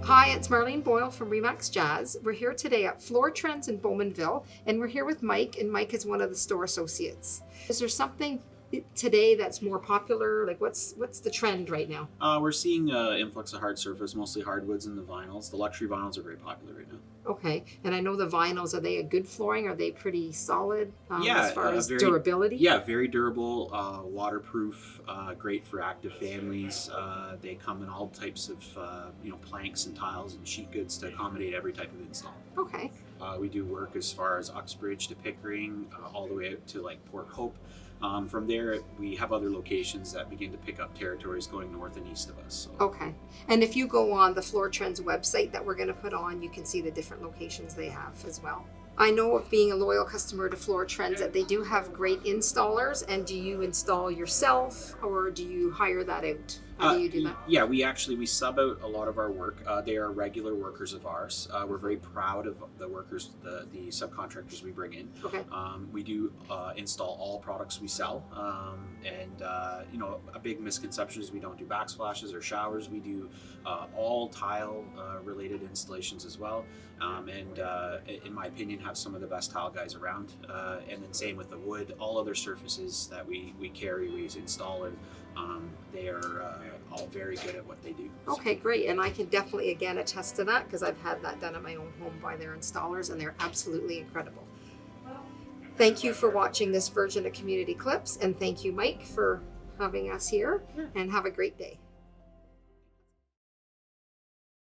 Hi, it's Marlene Boyle from REMAX Jazz. We're here today at Floortrends in Bowmanville, and we're here with Mike, and Mike is one of the store associates. Is there something today that's more popular? Like what's the trend right now? We're seeing influx of hard surface, mostly hardwoods and the vinyls. The luxury vinyls are very popular right now. Okay, and I know the vinyls, are they a good flooring? Are they pretty solid Yeah, as far as very, durability? Yeah, very durable, waterproof, great for active families. They come in all types of planks and tiles and sheet goods to accommodate every type of install. Okay. We do work as far as Uxbridge to Pickering, all the way out to like Port Hope. From there, we have other locations that begin to pick up territories going north and east of us. So. Okay. And if you go on the Floortrends website that we're going to put on, you can see the different locations they have as well. I know of being a loyal customer to Floortrends that they do have great installers. And do you install yourself or do you hire that out? How do you do that? Yeah, we sub out a lot of our work. They are regular workers of ours. We're very proud of the workers, the subcontractors we bring in. Okay. We do install all products we sell, and a big misconception is we don't do backsplashes or showers. We do all tile related installations as well, and in my opinion, have some of the best tile guys around. And then same with the wood. All other surfaces that we carry, we install, and they are all very good at what they do. Okay, great. And I can definitely, again, attest to that because I've had that done at my own home by their installers, and they're absolutely incredible. Thank you for watching this version of Community Clips, and thank you, Mike, for having us here, and have a great day.